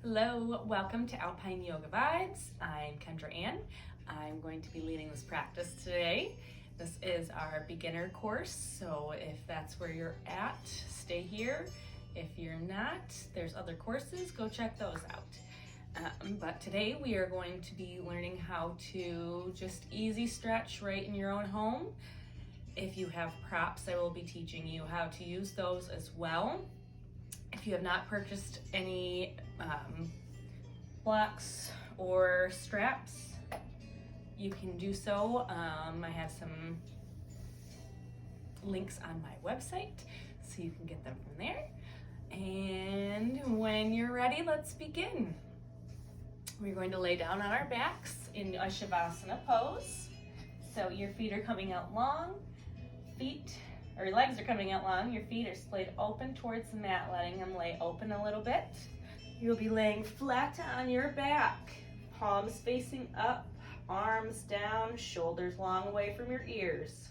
Hello, welcome to Alpine Yoga Vibes. I'm Kendra Ann. I'm going to be leading this practice today. This is our beginner course, so if that's where you're at, stay here. If you're not, there's other courses, go check those out. But today we are going to be learning how to just easy stretch right in your own home. If you have props, I will be teaching you how to use those as well. If you have not purchased any blocks or straps, you can do so. I have some links on my website, so you can get them from there. And when you're ready, let's begin. We're going to lay down on our backs in a Shavasana pose. So your feet are coming out long, legs are coming out long, your feet are splayed open towards the mat, letting them lay open a little bit. You'll be laying flat on your back, palms facing up, arms down, shoulders long away from your ears.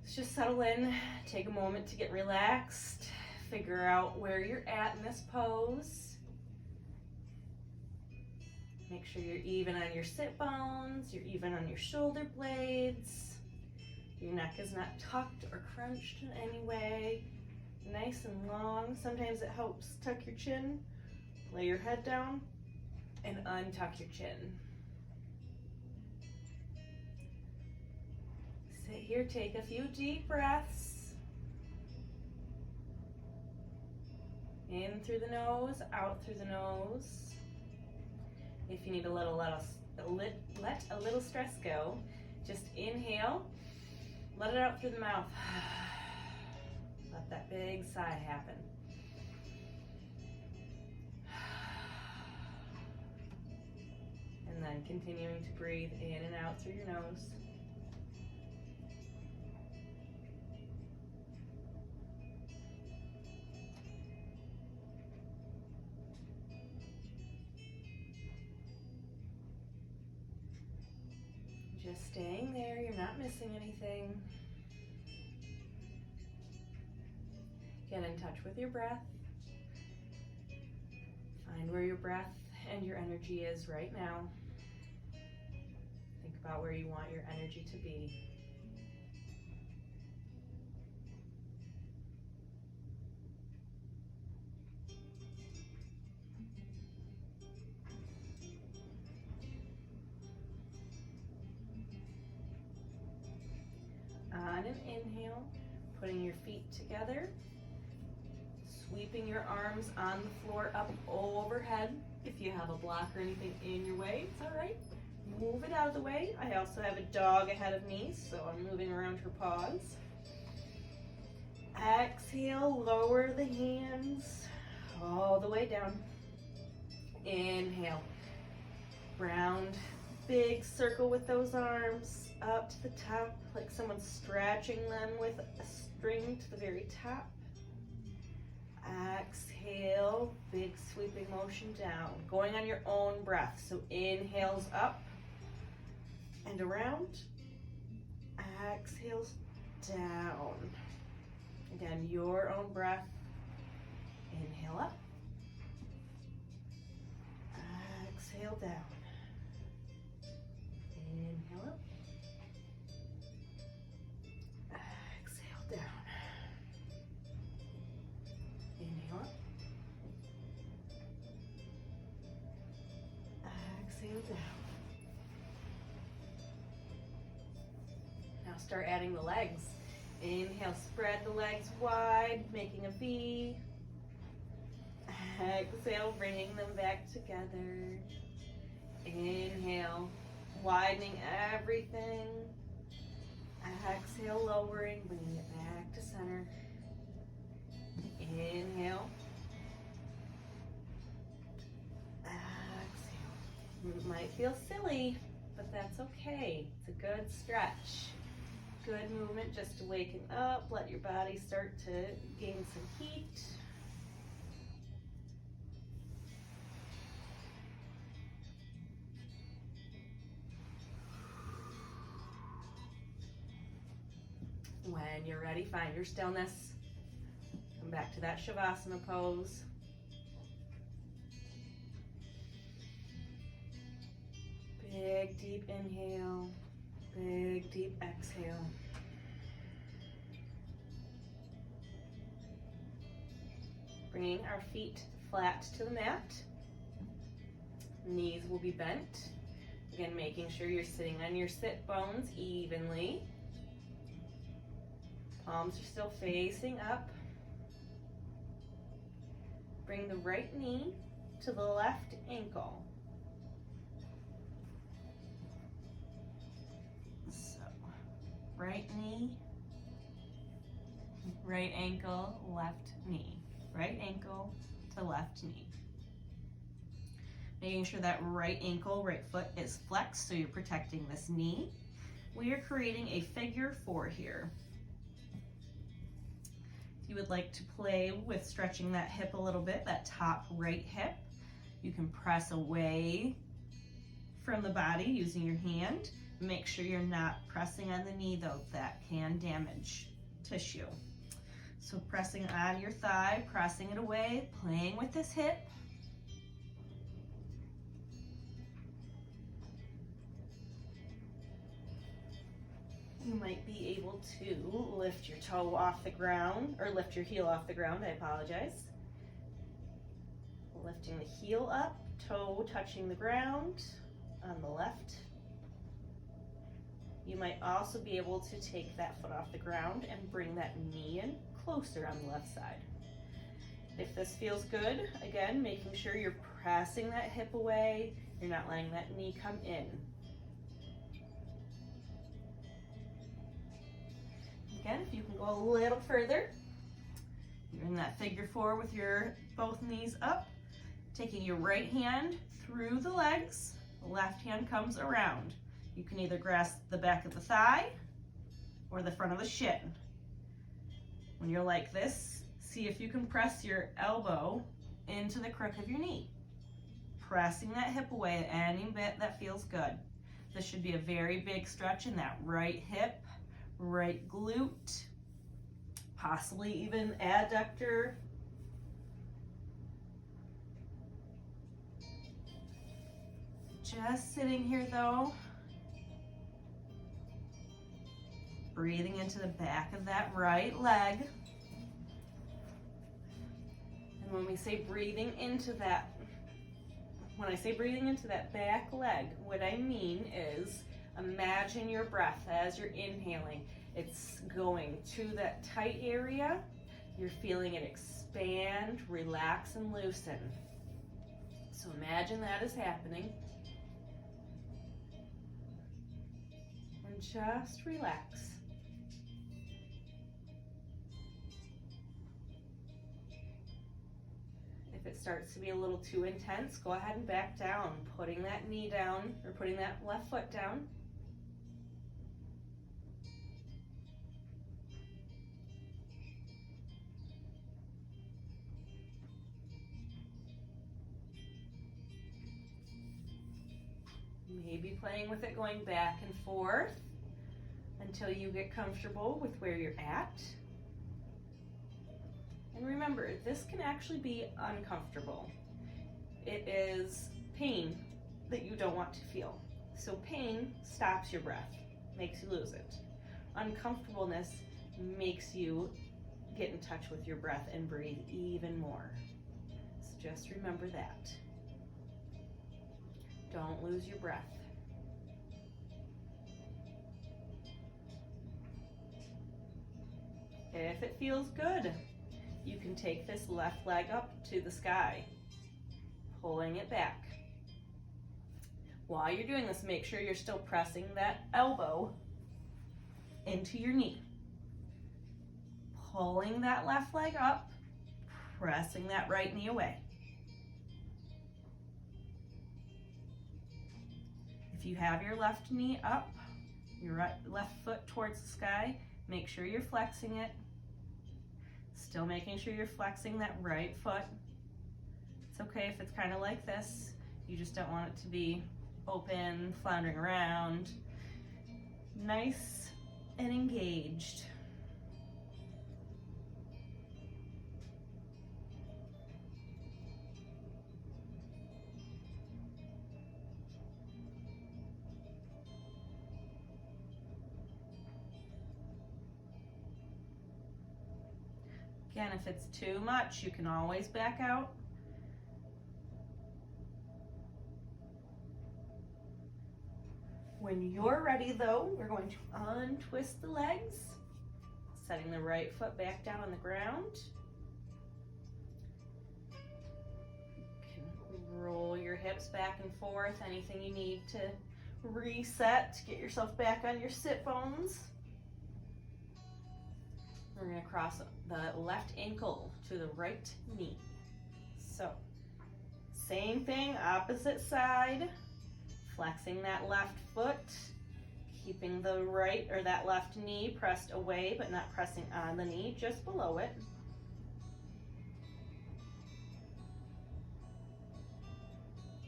Let's just settle in, take a moment to get relaxed, figure out where you're at in this pose. Make sure you're even on your sit bones, you're even on your shoulder blades. Your neck is not tucked or crunched in any way. Nice and long. Sometimes it helps tuck your chin. Lay your head down and untuck your chin. Sit here, take a few deep breaths. In through the nose, out through the nose. If you need let a little stress go, just inhale, let it out through the mouth. Let that big sigh happen. And then continuing to breathe in and out through your nose. Just staying there, you're not missing anything. Get in touch with your breath. Find where your breath and your energy is right now. Think about where you want your energy to be. On an inhale, putting your feet together, sweeping your arms on the floor up overhead. If you have a block or anything in your way, it's all right. Move it out of the way. I also have a dog ahead of me, so I'm moving around her paws. Exhale, lower the hands all the way down. Inhale, round, big circle with those arms up to the top, like someone's stretching them with a string to the very top. Exhale, big sweeping motion down, going on your own breath. So inhales up and around, exhales down. Again, your own breath. Inhale up, exhale down. Inhale up, exhale down. Inhale up, exhale down. Now start adding the legs. Inhale, spread the legs wide, making a V. Exhale, bringing them back together. Inhale, widening everything. Exhale, lowering, bringing it back to center. Inhale. Exhale. It might feel silly, but that's okay. It's a good stretch. Good movement just to waken up, let your body start to gain some heat. When you're ready, find your stillness. Come back to that Shavasana pose. Big deep inhale, big deep exhale. Bringing our feet flat to the mat. Knees will be bent. Again, making sure you're sitting on your sit bones evenly. Palms are still facing up. Bring the right knee to the left ankle. So, right knee, right ankle, left knee. Right ankle to left knee. Making sure that right ankle, right foot is flexed so you're protecting this knee. We are creating a figure 4 here. If you would like to play with stretching that hip a little bit, that top right hip, you can press away from the body using your hand. Make sure you're not pressing on the knee though, that can damage tissue. So pressing on your thigh, pressing it away, playing with this hip. You might be able to lift your toe off the ground, or lift your heel off the ground, I apologize. Lifting the heel up, toe touching the ground on the left. You might also be able to take that foot off the ground and bring that knee in closer on the left side. If this feels good, again, making sure you're pressing that hip away, you're not letting that knee come in. Again, if you can go a little further, you're in that figure 4 with your both knees up, taking your right hand through the legs, the left hand comes around. You can either grasp the back of the thigh or the front of the shin. When you're like this, see if you can press your elbow into the crook of your knee. Pressing that hip away any bit that feels good. This should be a very big stretch in that right hip, right glute, possibly even adductor. Just sitting here though. Breathing into the back of that right leg. And when we say breathing into that, when I say breathing into that back leg, what I mean is imagine your breath as you're inhaling. It's going to that tight area. You're feeling it expand, relax, and loosen. So imagine that is happening. And just relax. If it starts to be a little too intense, go ahead and back down, putting that knee down, or putting that left foot down. Maybe playing with it, going back and forth until you get comfortable with where you're at. And remember, this can actually be uncomfortable. It is pain that you don't want to feel. So pain stops your breath, makes you lose it. Uncomfortableness makes you get in touch with your breath and breathe even more. So just remember that. Don't lose your breath. If it feels good, you can take this left leg up to the sky, pulling it back. While you're doing this, make sure you're still pressing that elbow into your knee. Pulling that left leg up, pressing that right knee away. If you have your left knee up, your left foot towards the sky, make sure you're flexing it. Still making sure you're flexing that right foot. It's okay if it's kind of like this. You just don't want it to be open, floundering around. Nice and engaged. Again, if it's too much, you can always back out. When you're ready though, we're going to untwist the legs, setting the right foot back down on the ground. You can roll your hips back and forth, anything you need to reset, get yourself back on your sit bones. We're going to cross the left ankle to the right knee. So, same thing, opposite side. Flexing that left foot, keeping the right or that left knee pressed away but not pressing on the knee, just below it.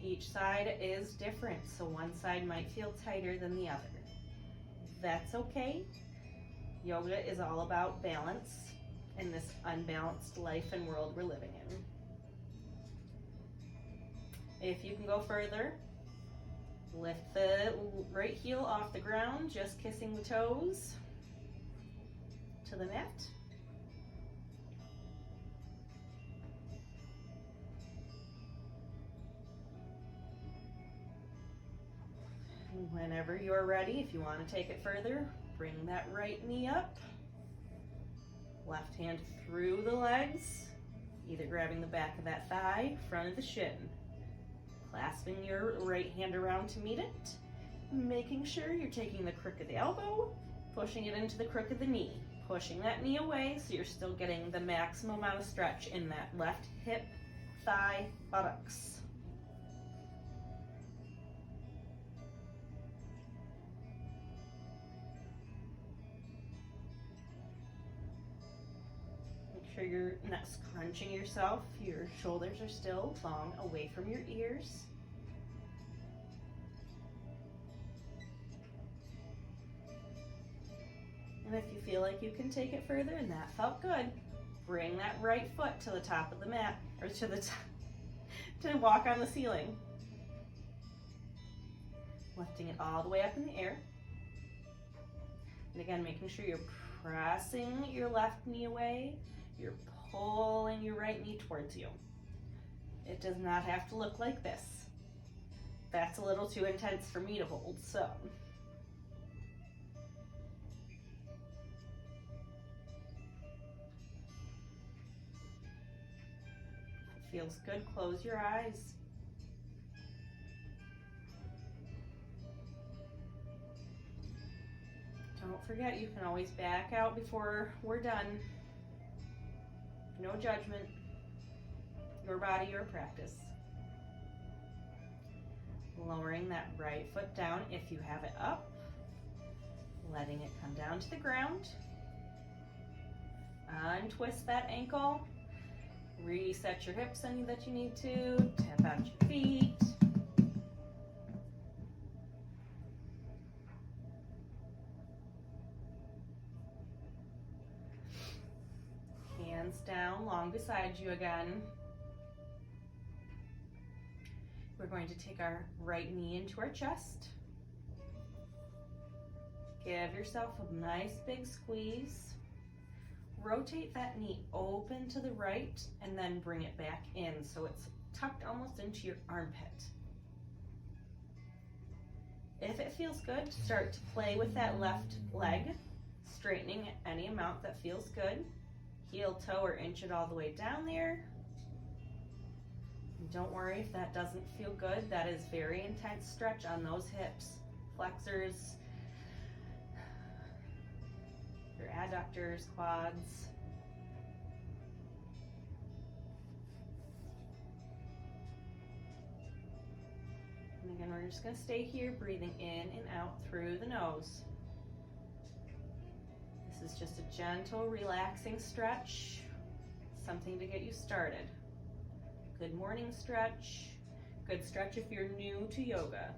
Each side is different, so one side might feel tighter than the other. That's okay. Yoga is all about balance in this unbalanced life and world we're living in. If you can go further, lift the right heel off the ground, just kissing the toes to the mat. Whenever you're ready, if you want to take it further, bring that right knee up. Left hand through the legs, either grabbing the back of that thigh, front of the shin. Clasping your right hand around to meet it, making sure you're taking the crook of the elbow, pushing it into the crook of the knee, pushing that knee away so you're still getting the maximum amount of stretch in that left hip, thigh, buttocks. Make sure you're not scrunching yourself, your shoulders are still long away from your ears. And if you feel like you can take it further and that felt good, bring that right foot to the top of the mat, or to the top, to walk on the ceiling. Lifting it all the way up in the air. And again, making sure you're pressing your left knee away, you're pulling your right knee towards you. It does not have to look like this. That's a little too intense for me to hold, so. Feels good, close your eyes. Don't forget, you can always back out before we're done. No judgment. Your body, your practice. Lowering that right foot down if you have it up. Letting it come down to the ground. Untwist that ankle. Reset your hips any that you need to. Tap out your feet. Hands down, long beside you again. We're going to take our right knee into our chest. Give yourself a nice big squeeze. Rotate that knee open to the right and then bring it back in so it's tucked almost into your armpit. If it feels good, start to play with that left leg, straightening any amount that feels good. Heel, toe, or inch it all the way down there. And don't worry if that doesn't feel good. That is very intense stretch on those hips, flexors, your adductors, quads. And again, we're just going to stay here, breathing in and out through the nose. This is just a gentle, relaxing stretch, something to get you started. Good morning stretch, good stretch if you're new to yoga.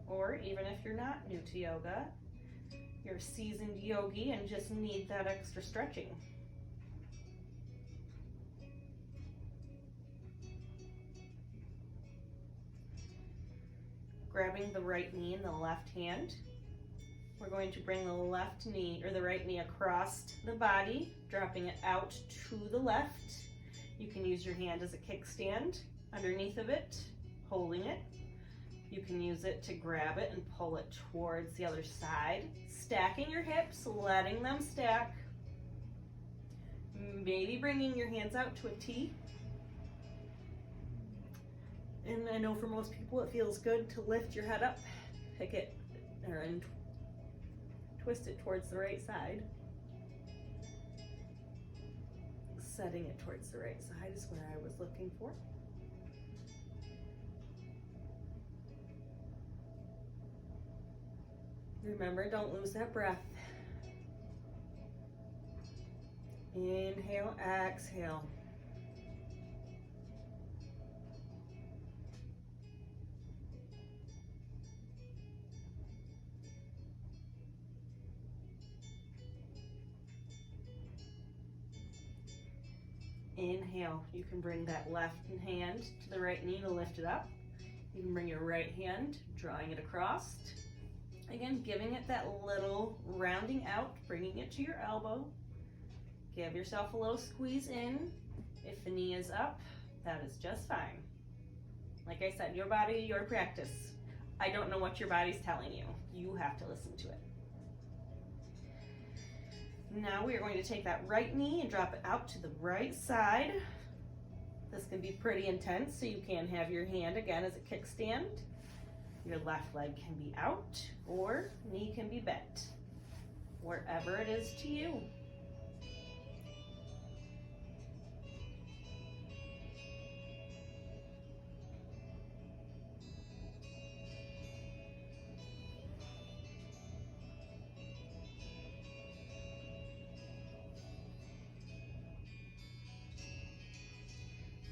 Or even if you're not new to yoga, you're a seasoned yogi and just need that extra stretching. Grabbing the right knee in the left hand, We're going to bring the left knee or the right knee across the body, dropping it out to the left. You can use your hand as a kickstand underneath of it, holding it. You can use it to grab it and pull it towards the other side. Stacking your hips, letting them stack. Maybe bringing your hands out to a T. And I know for most people it feels good to lift your head up, pick it, and twist it towards the right side. Setting it towards the right side is where I was looking for. Remember, don't lose that breath. Inhale, exhale. Inhale, you can bring that left hand to the right knee to lift it up. You can bring your right hand, drawing it across. Again, giving it that little rounding out, bringing it to your elbow. Give yourself a little squeeze in. If the knee is up, that is just fine. Like I said, your body, your practice. I don't know what your body's telling you. You have to listen to it. Now we are going to take that right knee and drop it out to the right side. This can be pretty intense, so you can have your hand again as a kickstand. Your left leg can be out or knee can be bent, wherever it is to you.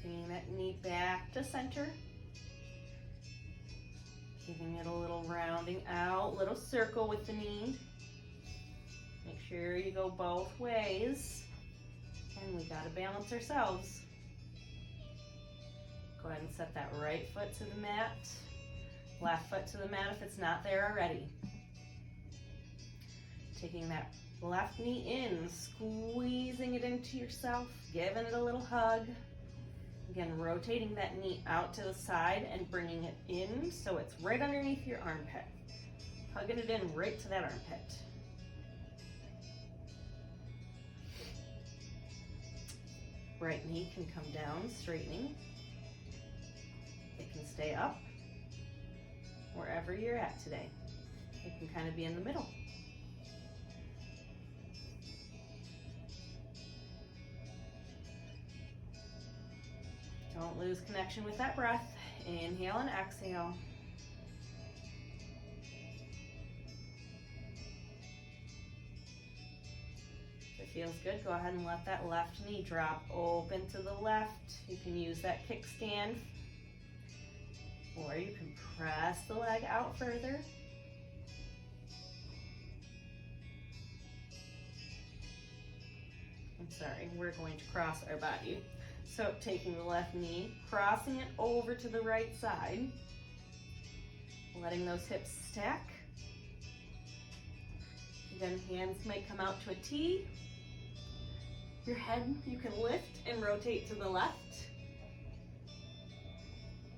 Bringing that knee back to center. Giving it a little rounding out, little circle with the knee. Make sure you go both ways. And we gotta balance ourselves. Go ahead and set that right foot to the mat. Left foot to the mat if it's not there already. Taking that left knee in, squeezing it into yourself, giving it a little hug. Again, rotating that knee out to the side and bringing it in so it's right underneath your armpit. Hugging it in right to that armpit. Right knee can come down, straightening. It can stay up, wherever you're at today. It can kind of be in the middle. Don't lose connection with that breath. Inhale and exhale. If it feels good, go ahead and let that left knee drop open to the left. You can use that kickstand, or you can press the leg out further. I'm sorry, we're going to cross our body. So taking the left knee, crossing it over to the right side, letting those hips stack. Then hands might come out to a T. Your head you can lift and rotate to the left.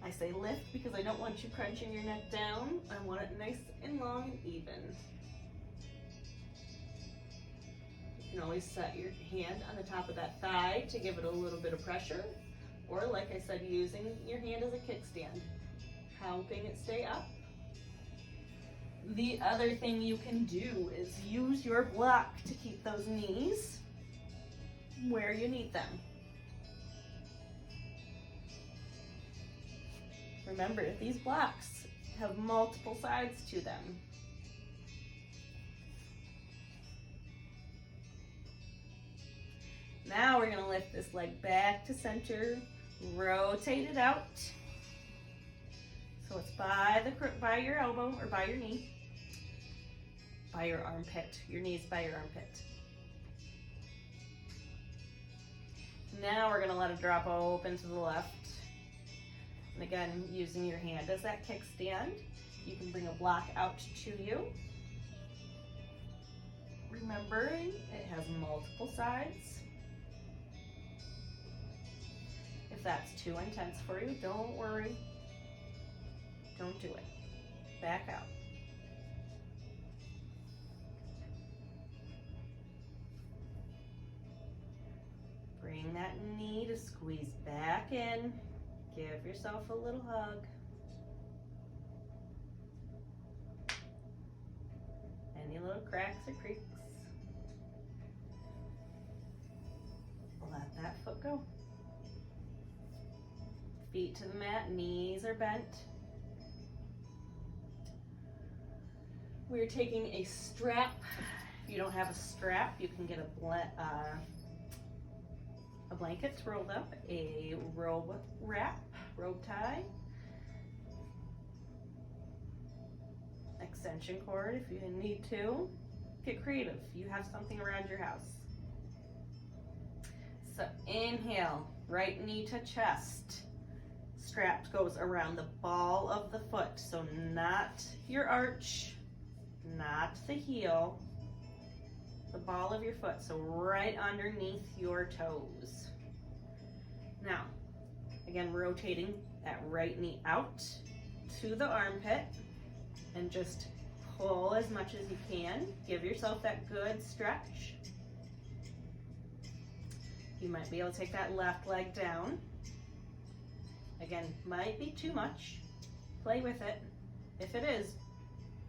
I say lift because I don't want you crunching your neck down. I want it nice and long and even. You can always set your hand on the top of that thigh to give it a little bit of pressure, or like I said, using your hand as a kickstand, helping it stay up. The other thing you can do is use your block to keep those knees where you need them. Remember, these blocks have multiple sides to them. Now we're gonna lift this leg back to center, rotate it out. So it's by your elbow or by your knee, by your armpit. Your knee's by your armpit. Now we're gonna let it drop open to the left. And again, using your hand as that kickstand, you can bring a block out to you. Remembering it has multiple sides. If that's too intense for you, don't worry. Don't do it. Back out. Bring that knee to squeeze back in. Give yourself a little hug. Any little cracks or creaks, let that foot go. Feet to the mat, knees are bent. We're taking a strap. If you don't have a strap, you can get a blanket rolled up, a robe wrap, robe tie, extension cord if you need to. Get creative. You have something around your house. So inhale, right knee to chest. Strap goes around the ball of the foot, so not your arch, not the heel, the ball of your foot, so right underneath your toes. Now, again, rotating that right knee out to the armpit and just pull as much as you can. Give yourself that good stretch. You might be able to take that left leg down. Again, might be too much. Play with it. If it is,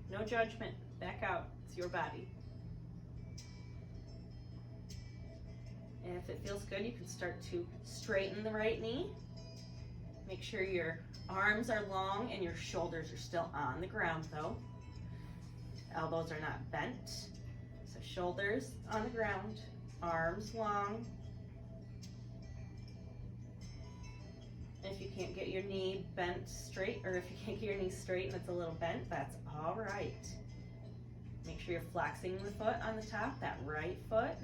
no judgment. Back out. It's your body. And if it feels good, you can start to straighten the right knee. Make sure your arms are long and your shoulders are still on the ground though. Elbows are not bent. So shoulders on the ground, arms long. If you can't get your knee bent straight, or if you can't get your knee straight and it's a little bent, that's all right. Make sure you're flexing the foot on the top, that right foot.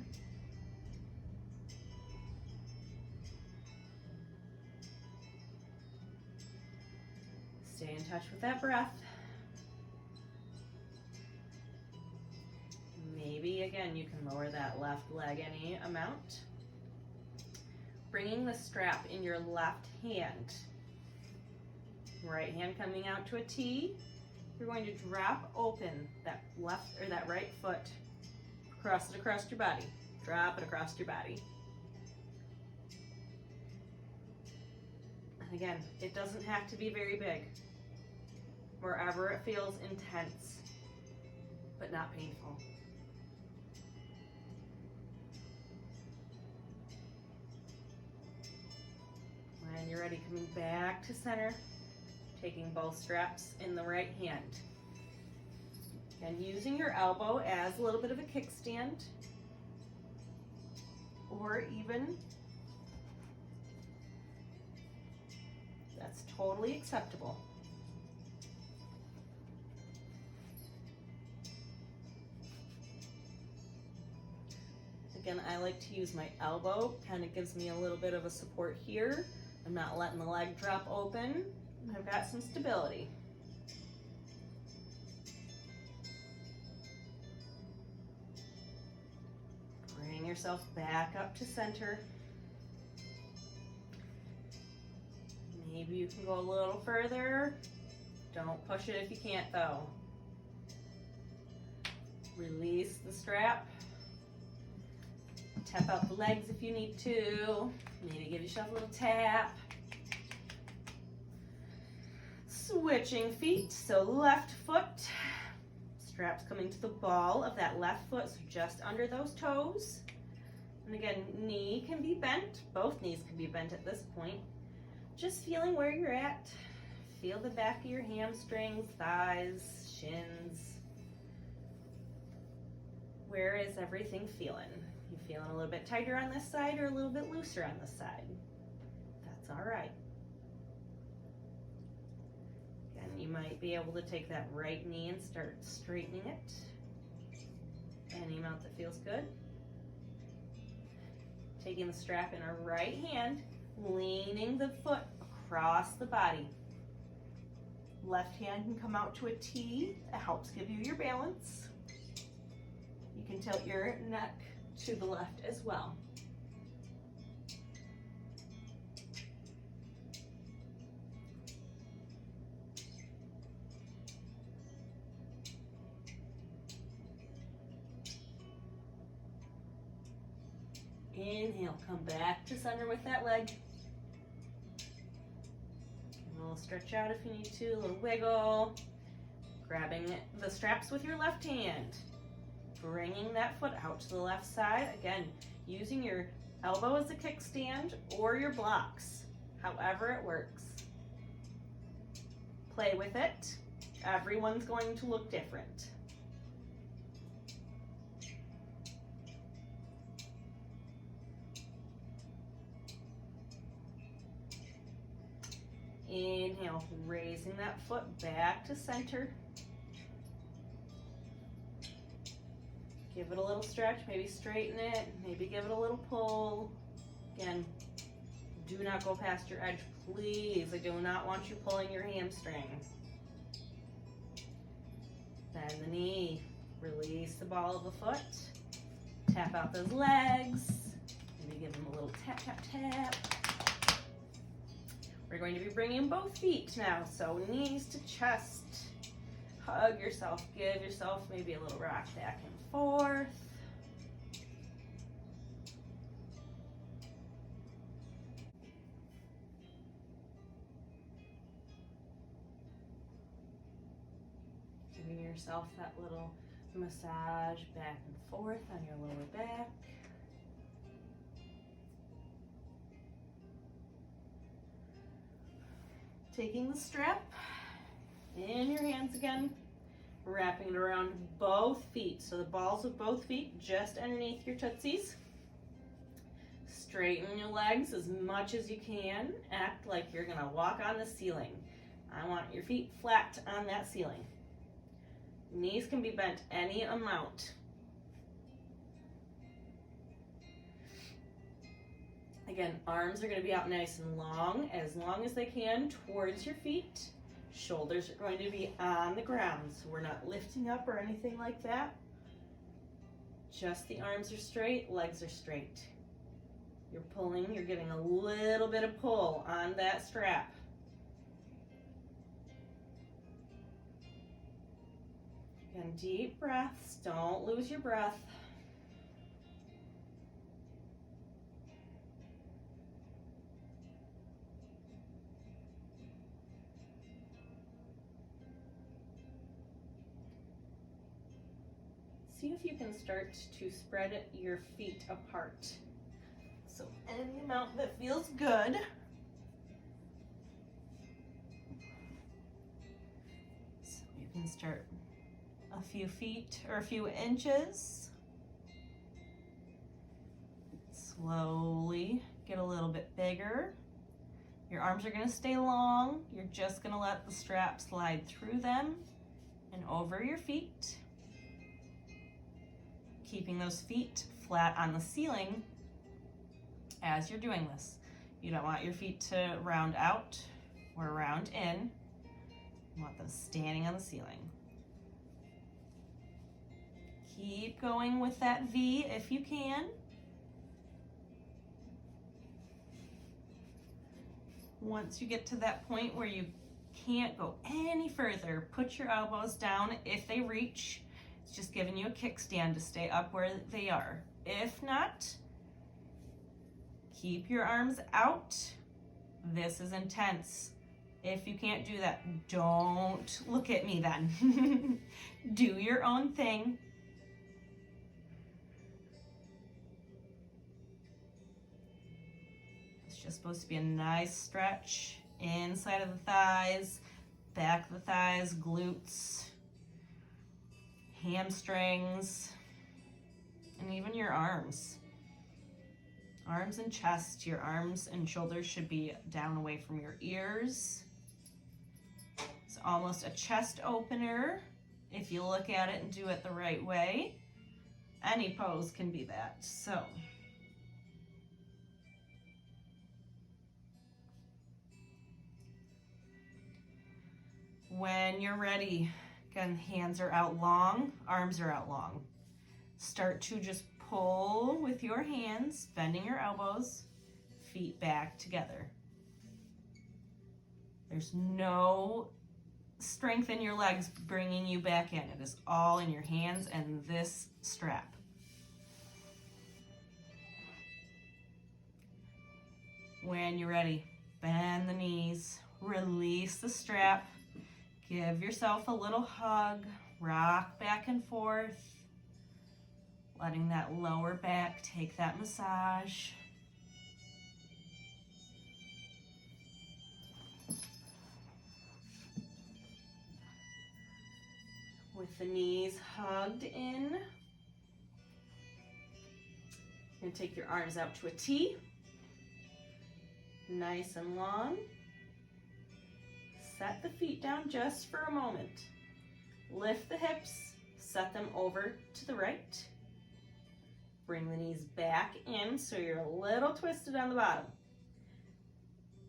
Stay in touch with that breath. Maybe again, you can lower that left leg any amount. Bringing the strap in your left hand. Right hand coming out to a T. You're going to drop open that left or that right foot. Cross it across your body. Drop it across your body. And again, it doesn't have to be very big. Wherever it feels intense, but not painful. When you're ready, coming back to center, taking both straps in the right hand. And using your elbow as a little bit of a kickstand, or even, that's totally acceptable. Again, I like to use my elbow, kind of gives me a little bit of a support here. I'm not letting the leg drop open. I've got some stability. Bring yourself back up to center. Maybe you can go a little further. Don't push it if you can't though. Release the strap. Tap out the legs if you need to. Maybe give yourself a little tap. Switching feet, so left foot. Straps coming to the ball of that left foot, so just under those toes. And again, knee can be bent. Both knees can be bent at this point. Just feeling where you're at. Feel the back of your hamstrings, thighs, shins. Where is everything feeling? You feeling a little bit tighter on this side or a little bit looser on this side? That's all right. Again, you might be able to take that right knee and start straightening it. Any amount that feels good. Taking the strap in our right hand, leaning the foot across the body. Left hand can come out to a T. It helps give you your balance. You can tilt your neck to the left as well. Inhale, come back to center with that leg. A little stretch out if you need to, a little wiggle. Grabbing the straps with your left hand. Bringing that foot out to the left side. Again, using your elbow as a kickstand or your blocks, however it works. Play with it. Everyone's going to look different. Inhale, raising that foot back to center. Give it a little stretch, maybe straighten it, maybe give it a little pull. Again, do not go past your edge, please. I do not want you pulling your hamstring. Bend the knee, release the ball of the foot. Tap out those legs. Maybe give them a little tap, tap, tap. We're going to be bringing both feet now, so knees to chest. Hug yourself, give yourself maybe a little rock back and forth. Giving yourself that little massage back and forth on your lower back. Taking the strap in your hands again, wrapping it around both feet. So the balls of both feet just underneath your tootsies. Straighten your legs as much as you can. Act like you're gonna walk on the ceiling. I want your feet flat on that ceiling. Knees can be bent any amount. Again, arms are going to be out nice and long as they can towards your feet. Shoulders are going to be on the ground, so we're not lifting up or anything like that. Just the arms are straight, legs are straight. You're pulling, you're getting a little bit of pull on that strap. Again, deep breaths, don't lose your breath. See if you can start to spread your feet apart. So any amount that feels good. So you can start a few feet or a few inches. Slowly get a little bit bigger. Your arms are going to stay long. You're just going to let the strap slide through them and over your feet. Keeping those feet flat on the ceiling as you're doing this. You don't want your feet to round out or round in. You want them standing on the ceiling. Keep going with that V if you can. Once you get to that point where you can't go any further, put your elbows down if they reach. It's just giving you a kickstand to stay up where they are. If not, keep your arms out. This is intense. If you can't do that, don't look at me then. Do your own thing. It's just supposed to be a nice stretch inside of the thighs, back of the thighs, glutes, hamstrings, and even your arms. Arms and chest. Your arms and shoulders should be down away from your ears. It's almost a chest opener if you look at it and do it the right way. Any pose can be that. So when you're ready, again, hands are out long, arms are out long. Start to just pull with your hands, bending your elbows, feet back together. There's no strength in your legs bringing you back in. It is all in your hands and this strap. When you're ready, bend the knees, release the strap, give yourself a little hug, rock back and forth, letting that lower back take that massage. With the knees hugged in, you're going to take your arms out to a T, nice and long. Set the feet down just for a moment. Lift the hips, set them over to the right. Bring the knees back in so you're a little twisted on the bottom.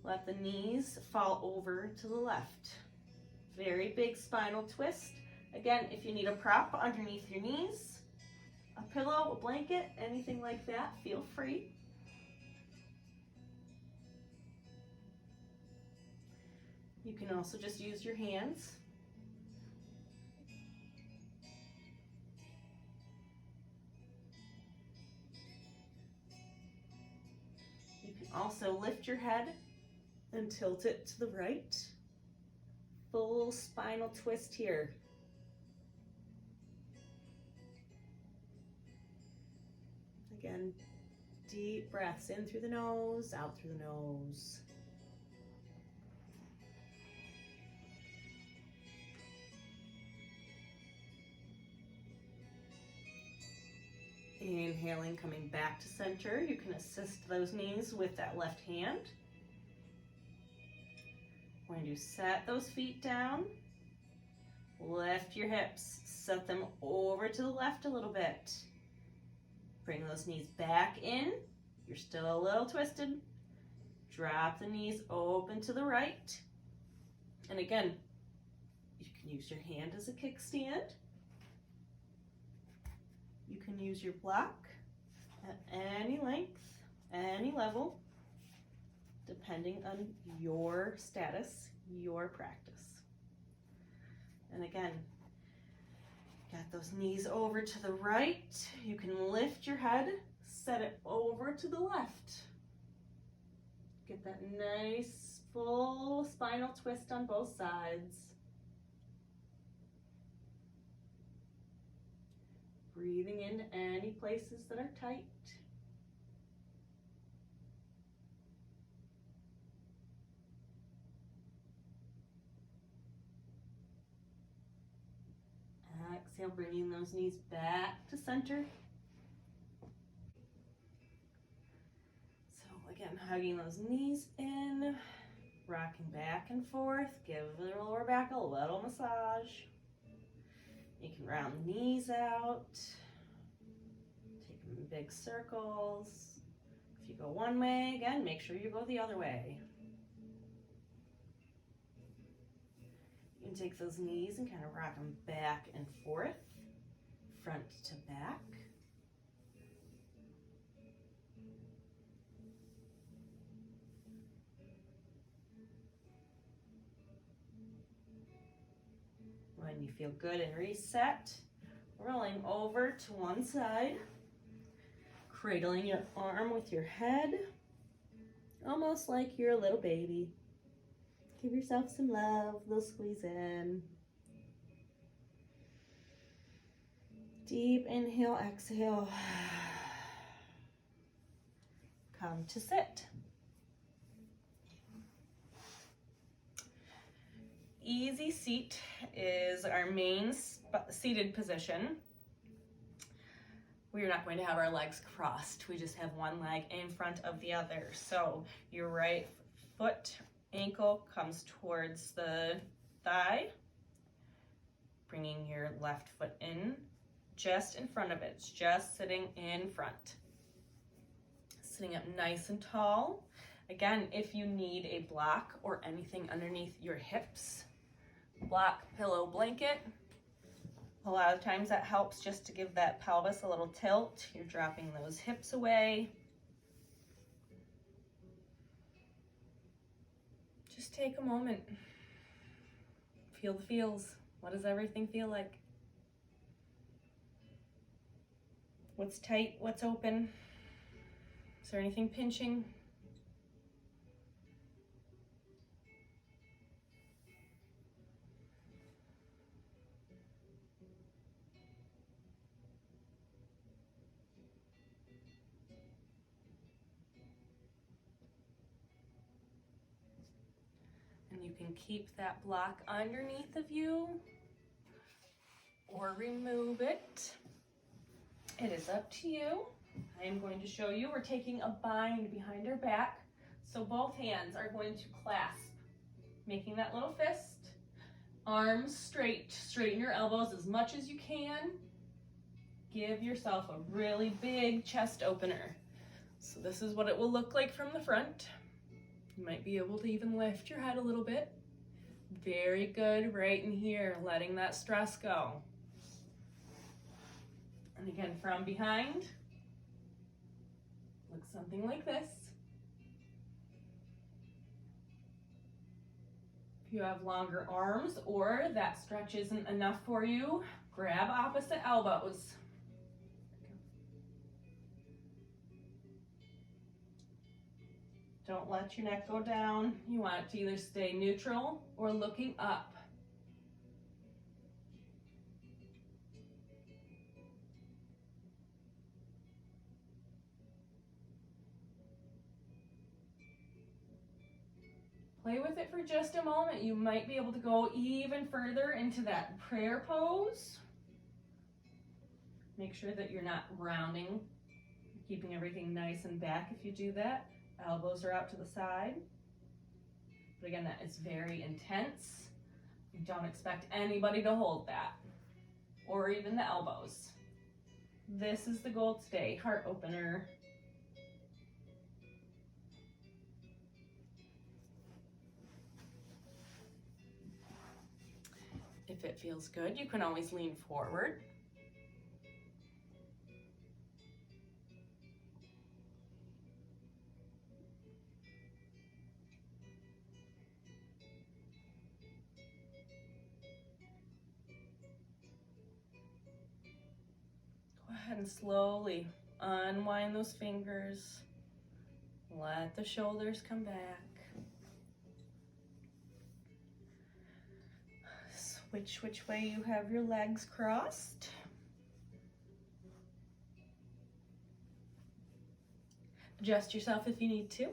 Let the knees fall over to the left. Very big spinal twist. Again, if you need a prop underneath your knees, a pillow, a blanket, anything like that, feel free. You can also just use your hands. You can also lift your head and tilt it to the right. Full spinal twist here. Again, deep breaths in through the nose, out through the nose. Inhaling, coming back to center. You can assist those knees with that left hand. When you set those feet down, lift your hips, set them over to the left a little bit. Bring those knees back in. You're still a little twisted. Drop the knees open to the right. And again, you can use your hand as a kickstand. You can use your block at any length, any level, depending on your status, your practice. And again, got those knees over to the right. You can lift your head, set it over to the left. Get that nice full spinal twist on both sides. Breathing into any places that are tight. Exhale, bringing those knees back to center. So again, hugging those knees in, rocking back and forth. Give the lower back a little massage. You can round the knees out, take them in big circles. If you go one way, again, make sure you go the other way. You can take those knees and kind of rock them back and forth, front to back. When you feel good and reset, rolling over to one side, cradling your arm with your head, almost like you're a little baby. Give yourself some love, little squeeze in. Deep inhale, exhale. Come to sit. Easy seat is our main seated position. We are not going to have our legs crossed. We just have one leg in front of the other. So your right foot, ankle comes towards the thigh, bringing your left foot in just in front of it. It's just sitting in front. Sitting up nice and tall. Again, if you need a block or anything underneath your hips, block, pillow, blanket, A lot of times that helps just to give that pelvis a little tilt. You're dropping those hips away. Just take a moment. Feel the feels. What does everything feel like? What's tight? What's open? Is there anything pinching? And you can keep that block underneath of you or remove it. It is up to you. I am going to show you, we're taking a bind behind our back. So both hands are going to clasp, making that little fist. Arms straight, straighten your elbows as much as you can. Give yourself a really big chest opener. So this is what it will look like from the front. You might be able to even lift your head a little bit. Very good right in here, letting that stress go. And again, from behind, looks something like this. If you have longer arms or that stretch isn't enough for you, grab opposite elbows. Don't let your neck go down. You want it to either stay neutral or looking up. Play with it for just a moment. You might be able to go even further into that prayer pose. Make sure that you're not rounding, keeping everything nice and back if you do that. Elbows are out to the side. But again, that is very intense. You don't expect anybody to hold that, or even the elbows. This is the goal today, heart opener. If it feels good, you can always lean forward. Go ahead and slowly unwind those fingers. Let the shoulders come back. Switch which way you have your legs crossed. Adjust yourself if you need to.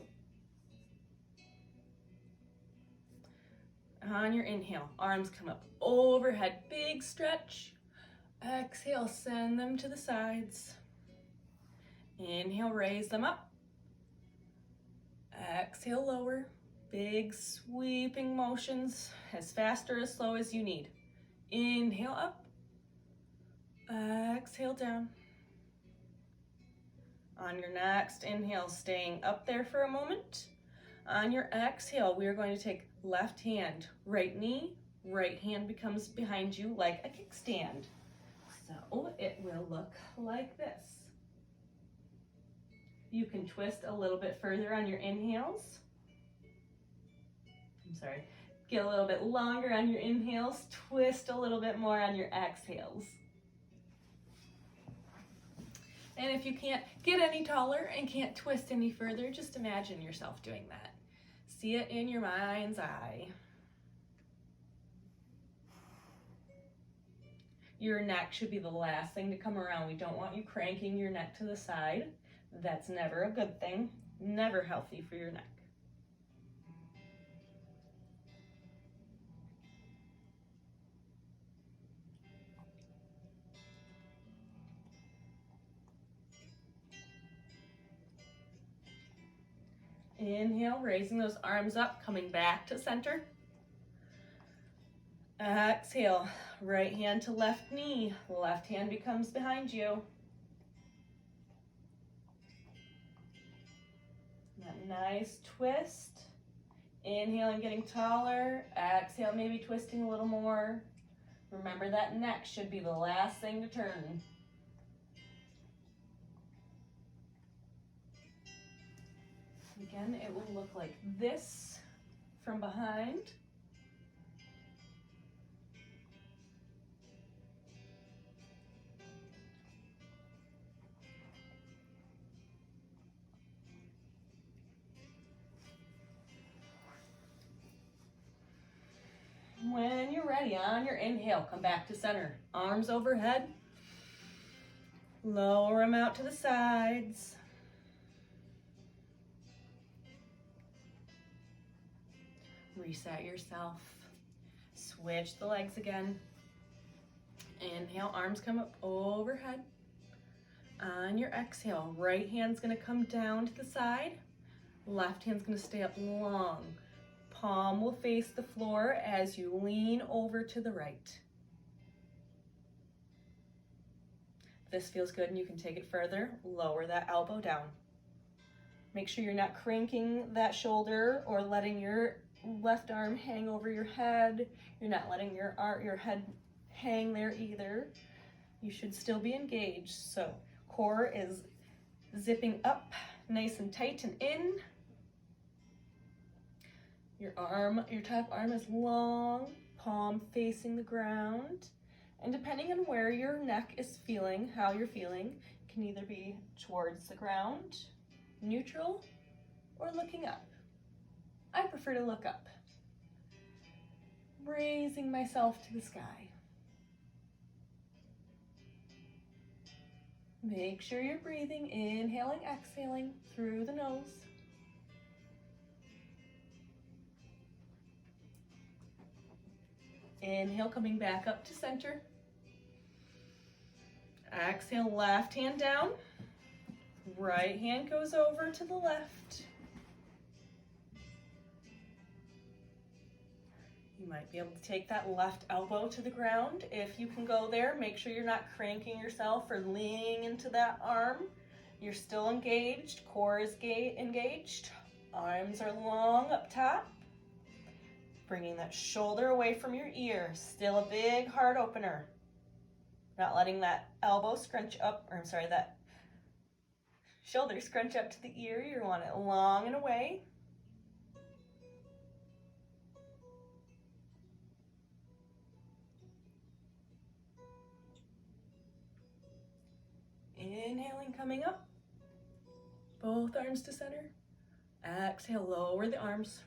On your inhale, arms come up overhead, big stretch. Exhale, send them to the sides. Inhale, raise them up. Exhale, lower. Big sweeping motions, as fast or as slow as you need. Inhale up. Exhale down. On your next inhale, staying up there for a moment. On your exhale, we are going to take left hand, right knee, right hand becomes behind you like a kickstand. So it will look like this. You can twist a little bit further on your inhales. Get a little bit longer on your inhales, twist a little bit more on your exhales. And if you can't get any taller and can't twist any further, just imagine yourself doing that. See it in your mind's eye. Your neck should be the last thing to come around. We don't want you cranking your neck to the side. That's never a good thing, never healthy for your neck. Inhale, raising those arms up, coming back to center. Exhale, right hand to left knee. Left hand becomes behind you. That nice twist. Inhaling, getting taller. Exhale, maybe twisting a little more. Remember that neck should be the last thing to turn. Again, it will look like this from behind. When you're ready, on your inhale, come back to center. Arms overhead. Lower them out to the sides. Reset yourself. Switch the legs again. Inhale, arms come up overhead. On your exhale, right hand's gonna come down to the side. Left hand's gonna stay up long. Palm will face the floor as you lean over to the right. If this feels good and you can take it further, lower that elbow down. Make sure you're not cranking that shoulder or letting your left arm hang over your head. You're not letting your head hang there either. You should still be engaged. So core is zipping up nice and tight and in. Your top arm is long, palm facing the ground. And depending on where your neck is feeling, how you're feeling, it can either be towards the ground, neutral, or looking up. I prefer to look up. Raising myself to the sky. Make sure you're breathing, inhaling, exhaling through the nose. Inhale, coming back up to center. Exhale, left hand down. Right hand goes over to the left. You might be able to take that left elbow to the ground. If you can go there, make sure you're not cranking yourself or leaning into that arm. You're still engaged, core is engaged. Arms are long up top. Bringing that shoulder away from your ear. Still a big heart opener. Not letting that elbow scrunch up, that shoulder scrunch up to the ear. You want it long and away. Inhaling, coming up. Both arms to center. Exhale, lower the arms.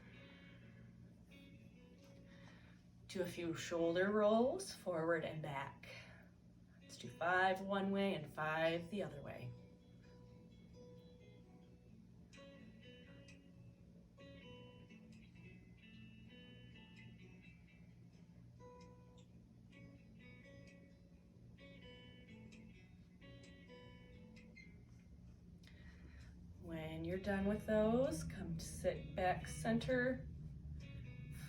Do a few shoulder rolls, forward and back. Let's do 5 one way and 5 the other way. When you're done with those, come sit back center.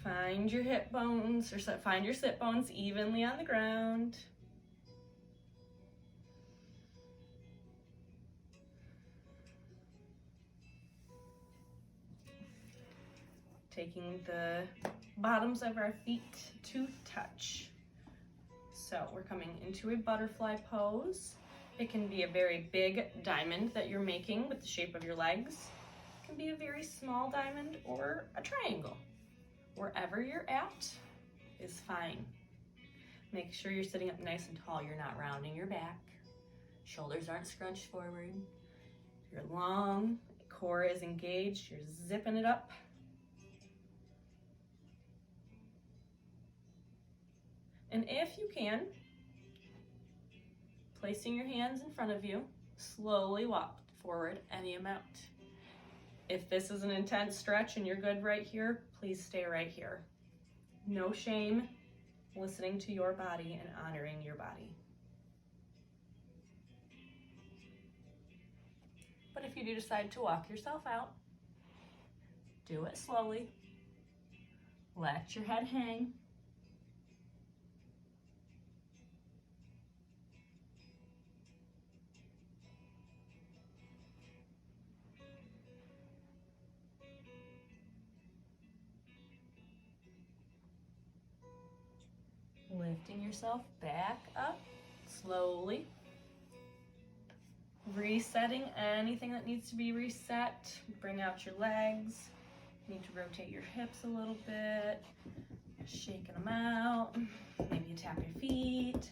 Find your hip bones, or find your sit bones evenly on the ground. Taking the bottoms of our feet to touch. So we're coming into a butterfly pose. It can be a very big diamond that you're making with the shape of your legs. It can be a very small diamond or a triangle. Wherever you're at is fine. Make sure you're sitting up nice and tall. You're not rounding your back. Shoulders aren't scrunched forward. You're long, core is engaged. You're zipping it up. And if you can, placing your hands in front of you, slowly walk forward any amount. If this is an intense stretch and you're good right here, please stay right here. No shame, listening to your body and honoring your body. But if you do decide to walk yourself out, do it slowly. Let your head hang. Lift lifting yourself back up slowly. Resetting anything that needs to be reset. Bring out your legs. You need to rotate your hips a little bit. Shaking them out. Maybe you tap your feet.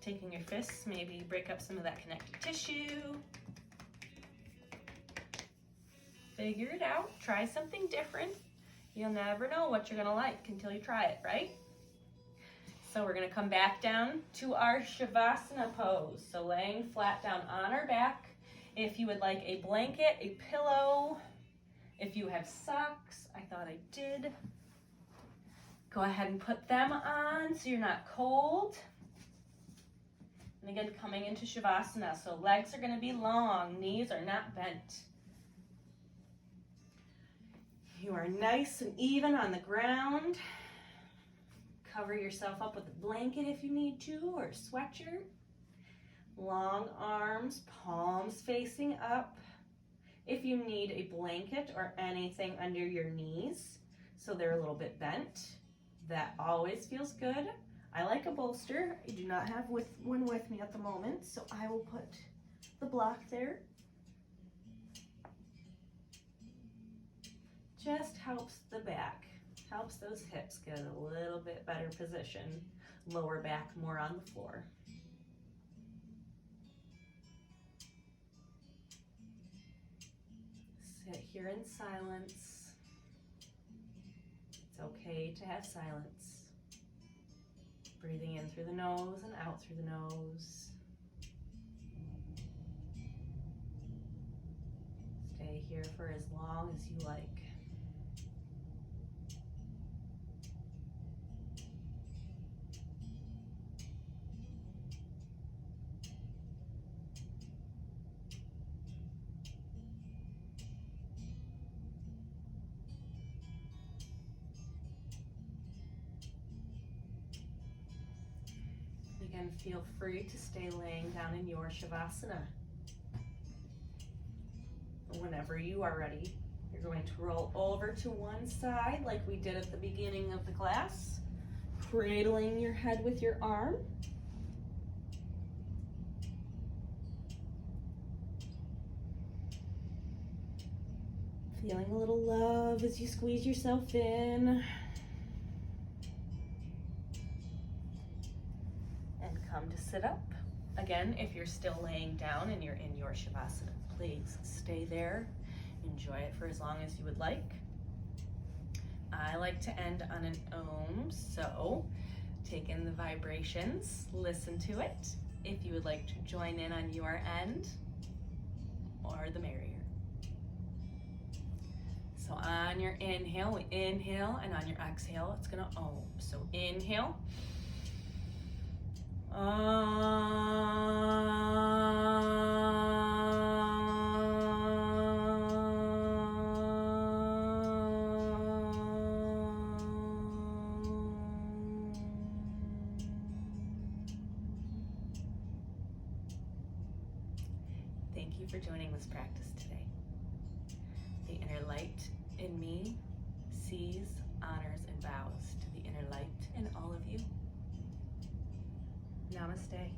Taking your fists, maybe break up some of that connective tissue. Figure it out. Try something different. You'll never know what you're gonna like until you try it, right? So we're gonna come back down to our Shavasana pose. So laying flat down on our back. If you would like a blanket, a pillow, if you have socks, I thought I did, go ahead and put them on so you're not cold. And again, coming into Shavasana. So legs are gonna be long, knees are not bent. You are nice and even on the ground. Cover yourself up with a blanket if you need to, or a sweatshirt. Long arms, palms facing up. If you need a blanket or anything under your knees, so they're a little bit bent, that always feels good. I like a bolster. I do not have one with me at the moment, so I will put the block there. Just helps the back, helps those hips get a little bit better position, lower back more on the floor. Sit here in silence. It's okay to have silence. Breathing in through the nose and out through the nose. Stay here for as long as you like. Again, feel free to stay laying down in your Shavasana. Whenever you are ready, you're going to roll over to one side like we did at the beginning of the class, cradling your head with your arm. Feeling a little love as you squeeze yourself in. Come to sit up. Again, if you're still laying down and you're in your Shavasana, please stay there. Enjoy it for as long as you would like. I like to end on an Om, so take in the vibrations, listen to it. If you would like to join in on your end, or the merrier. So on your inhale, we inhale, and on your exhale, it's gonna Om. So inhale. Thank you for joining this practice today. The inner light in me sees, honors, and bows to the inner light in all of you. Namaste.